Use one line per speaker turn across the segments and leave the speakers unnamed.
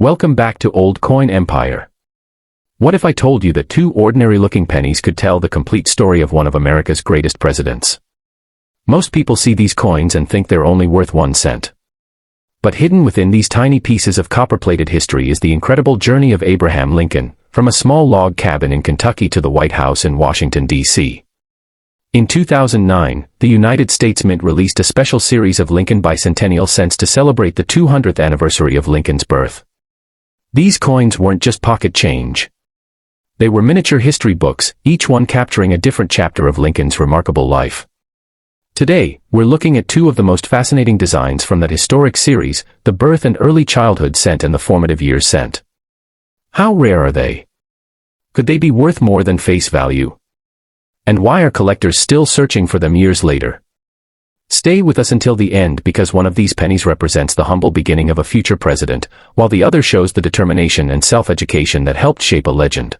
Welcome back to Old Coin Empire. What if I told you that two ordinary-looking pennies could tell the complete story of one of America's greatest presidents? Most people see these coins and think they're only worth 1 cent. But hidden within these tiny pieces of copper-plated history is the incredible journey of Abraham Lincoln, from a small log cabin in Kentucky to the White House in Washington, D.C. In 2009, the United States Mint released a special series of Lincoln bicentennial cents to celebrate the 200th anniversary of Lincoln's birth. These coins weren't just pocket change. They were miniature history books, each one capturing a different chapter of Lincoln's remarkable life. Today, we're looking at two of the most fascinating designs from that historic series, the birth and early childhood cent and the formative years cent. How rare are they? Could they be worth more than face value? And why are collectors still searching for them years later? Stay with us until the end because one of these pennies represents the humble beginning of a future president, while the other shows the determination and self-education that helped shape a legend.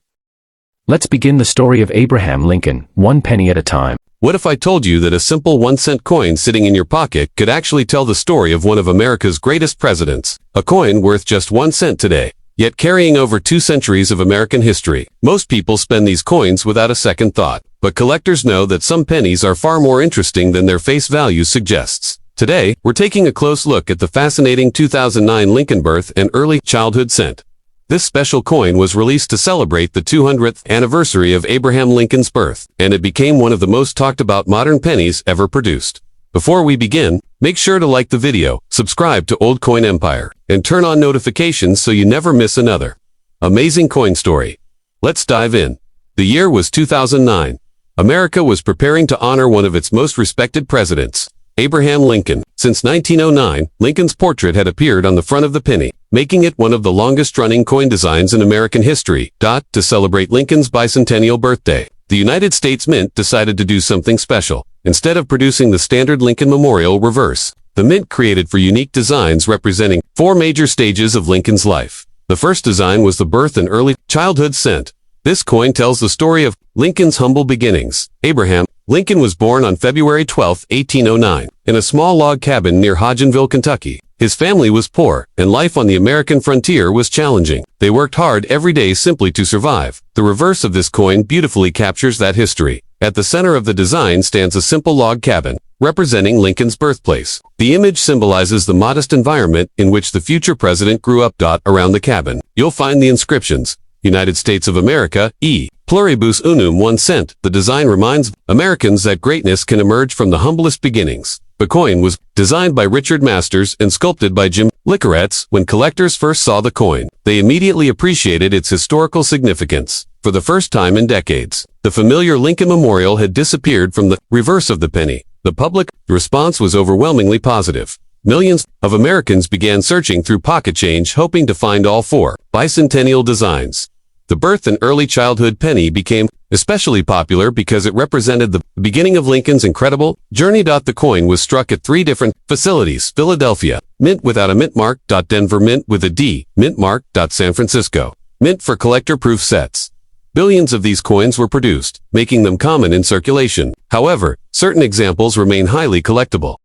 Let's begin the story of Abraham Lincoln, one penny at a time.
What if I told you that a simple 1-cent coin sitting in your pocket could actually tell the story of one of America's greatest presidents? A coin worth just 1 cent today, yet carrying over 2 centuries of American history. Most people spend these coins without a second thought, but collectors know that some pennies are far more interesting than their face value suggests. Today, we're taking a close look at the fascinating 2009 Lincoln birth and early childhood cent. This special coin was released to celebrate the 200th anniversary of Abraham Lincoln's birth, and it became one of the most talked about modern pennies ever produced. Before we begin, make sure to like the video, subscribe to Old Coin Empire, and turn on notifications so you never miss another amazing coin story. Let's dive in. The year was 2009. America was preparing to honor one of its most respected presidents, Abraham Lincoln. Since 1909, Lincoln's portrait had appeared on the front of the penny, making it one of the longest-running coin designs in American history. To celebrate Lincoln's bicentennial birthday, the United States Mint decided to do something special. Instead of producing the standard Lincoln Memorial reverse, the Mint created for unique designs representing 4 major stages of Lincoln's life. The first design was the birth and early childhood cent. This coin tells the story of Lincoln's humble beginnings. Abraham Lincoln was born on February 12, 1809, in a small log cabin near Hodgenville, Kentucky. His family was poor, and life on the American frontier was challenging. They worked hard every day simply to survive. The reverse of this coin beautifully captures that history. At the center of the design stands a simple log cabin, representing Lincoln's birthplace. The image symbolizes the modest environment in which the future president grew up. Around the cabin, you'll find the inscriptions, United States of America, E pluribus unum 1 cent. The design reminds Americans that greatness can emerge from the humblest beginnings. The coin was designed by Richard Masters and sculpted by Jim Licoretz. When collectors first saw the coin, they immediately appreciated its historical significance. For the first time in decades, the familiar Lincoln Memorial had disappeared from the reverse of the penny. The public response was overwhelmingly positive. Millions of Americans began searching through pocket change hoping to find all 4 bicentennial designs. The birth and early childhood penny became especially popular because it represented the beginning of Lincoln's incredible journey. The coin was struck at 3 different facilities: Philadelphia, Mint without a mint mark. Denver, Mint with a D, mint mark. San Francisco, Mint for collector-proof sets. Billions of these coins were produced, making them common in circulation. However, certain examples remain highly collectible.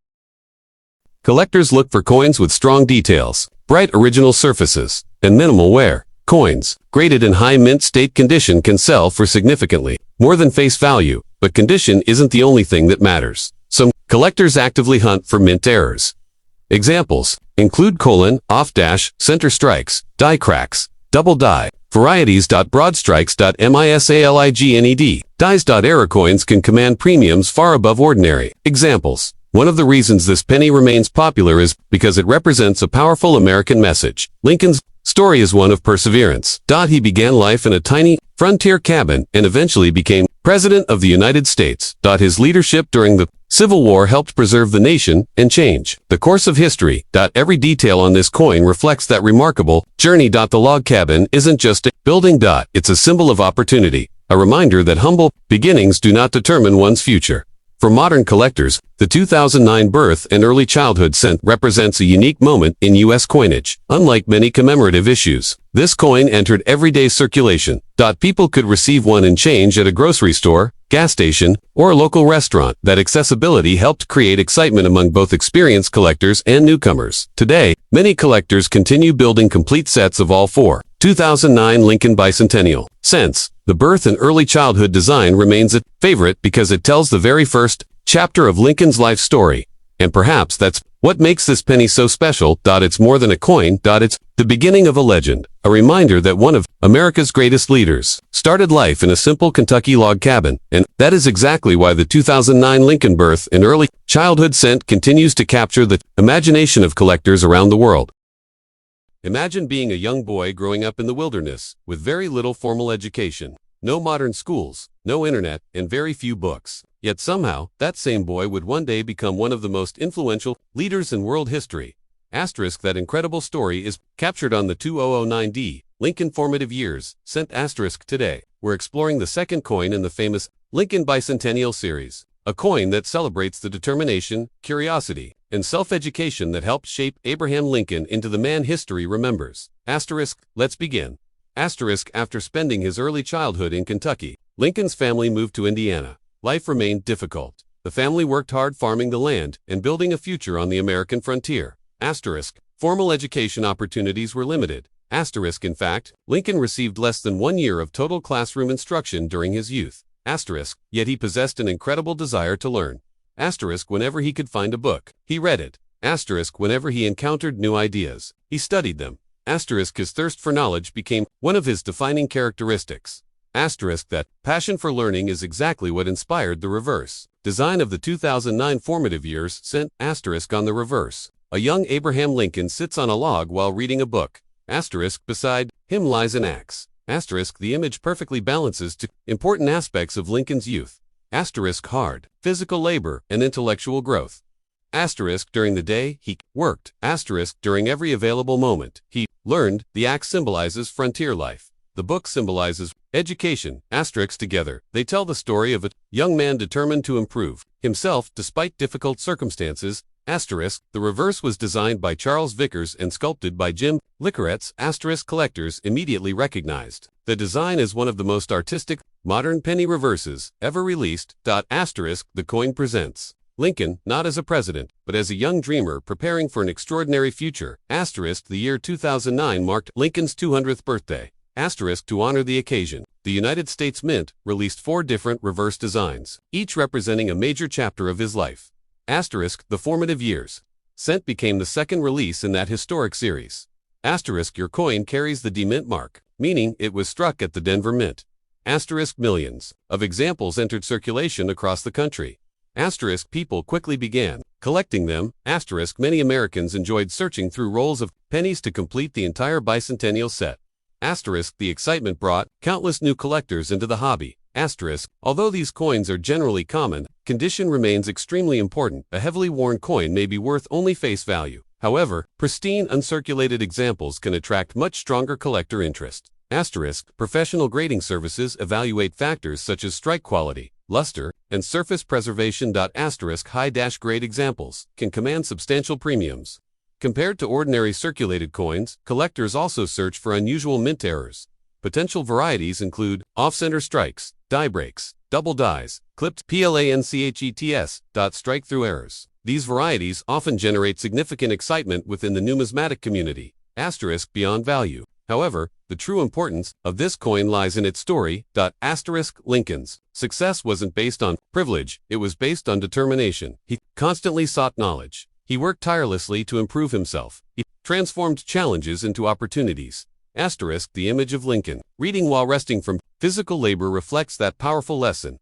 Collectors look for coins with strong details, bright original surfaces, and minimal wear. Coins, graded in high mint state condition, can sell for significantly more than face value, but condition isn't the only thing that matters. Some collectors actively hunt for mint errors. Examples include off dash, center strikes, die cracks, double die, varieties. Broad strikes. Misaligned, dies. Error coins can command premiums far above ordinary. Examples. One of the reasons this penny remains popular is because it represents a powerful American message. Lincoln's story is one of perseverance. He began life in a tiny frontier cabin and eventually became President of the United States. His leadership during the Civil War helped preserve the nation and change the course of history. Every detail on this coin reflects that remarkable journey. The log cabin isn't just a building. It's a symbol of opportunity, a reminder that humble beginnings do not determine one's future. For modern collectors, the 2009 birth and early childhood cent represents a unique moment in U.S. coinage. Unlike many commemorative issues, this coin entered everyday circulation. People could receive one in change at a grocery store, gas station, or a local restaurant. That accessibility helped create excitement among both experienced collectors and newcomers. Today, many collectors continue building complete sets of all four. 2009 Lincoln Bicentennial cents. The birth and early childhood design remains a favorite because it tells the very first chapter of Lincoln's life story. And perhaps that's what makes this penny so special. It's more than a coin. It's the beginning of a legend, a reminder that one of America's greatest leaders started life in a simple Kentucky log cabin. And that is exactly why the 2009 Lincoln birth and early childhood cent continues to capture the imagination of collectors around the world. Imagine being a young boy growing up in the wilderness, with very little formal education, no modern schools, no internet, and very few books. Yet somehow, that same boy would one day become one of the most influential leaders in world history. That incredible story is captured on the 2009 Lincoln Formative Years cent. Today, we're exploring the second coin in the famous Lincoln Bicentennial series, a coin that celebrates the determination, curiosity, and self-education that helped shape Abraham Lincoln into the man history remembers. Let's begin. After spending his early childhood in Kentucky, Lincoln's family moved to Indiana. Life remained difficult. The family worked hard farming the land and building a future on the American frontier. Formal education opportunities were limited. In fact, Lincoln received less than 1 year of total classroom instruction during his youth. Yet he possessed an incredible desire to learn. Whenever he could find a book, he read it. Whenever he encountered new ideas, he studied them. His thirst for knowledge became one of his defining characteristics. That passion for learning is exactly what inspired the reverse design of the 2009 Formative Years cent. On the reverse, a young Abraham Lincoln sits on a log while reading a book. Beside him lies an axe. The image perfectly balances two important aspects of Lincoln's youth. Hard, physical labor, and intellectual growth. During the day, he worked. During every available moment, he learned. The axe symbolizes frontier life. The book symbolizes education. Together, they tell the story of a young man determined to improve himself despite difficult circumstances. The reverse was designed by Charles Vickers and sculpted by Jim Licoretz. Collectors immediately recognized the design as one of the most artistic, modern penny reverses ever released. The coin presents Lincoln not as a president, but as a young dreamer preparing for an extraordinary future. The year 2009 marked Lincoln's 200th birthday. To honor the occasion, the United States Mint released 4 different reverse designs, each representing a major chapter of his life. The Formative Years cent became the second release in that historic series. Your coin carries the D Mint mark, meaning it was struck at the Denver Mint. Millions of examples entered circulation across the country. People quickly began collecting them. Many Americans enjoyed searching through rolls of pennies to complete the entire bicentennial set. The excitement brought countless new collectors into the hobby. Although these coins are generally common, condition remains extremely important. A heavily worn coin may be worth only face value. However, pristine, uncirculated examples can attract much stronger collector interest. Professional grading services evaluate factors such as strike quality, luster, and surface preservation. High-grade examples can command substantial premiums. Compared to ordinary circulated coins, collectors also search for unusual mint errors. Potential varieties include off-center strikes, die breaks, double dies, clipped planchets. Strike-through errors. These varieties often generate significant excitement within the numismatic community. Beyond value. However, the true importance of this coin lies in its story. Lincoln's success wasn't based on privilege, it was based on determination. He constantly sought knowledge. He worked tirelessly to improve himself. He transformed challenges into opportunities. The image of Lincoln reading while resting from physical labor reflects that powerful lesson.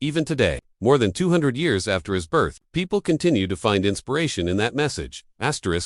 Even today, more than 200 years after his birth, people continue to find inspiration in that message.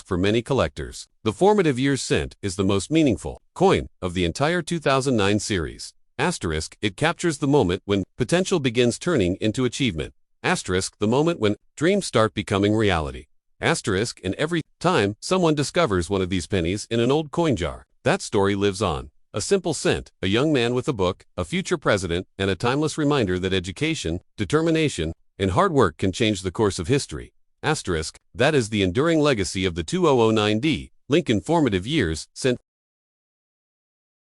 For many collectors, the Formative Years cent is the most meaningful coin of the entire 2009 series. It captures the moment when potential begins turning into achievement. The moment when dreams start becoming reality. And every time someone discovers one of these pennies in an old coin jar, that story lives on. A simple cent, a young man with a book, a future president, and a timeless reminder that education, determination, And hard work can change the course of history. Asterisk, that is the enduring legacy of the 2009D Lincoln formative years, sent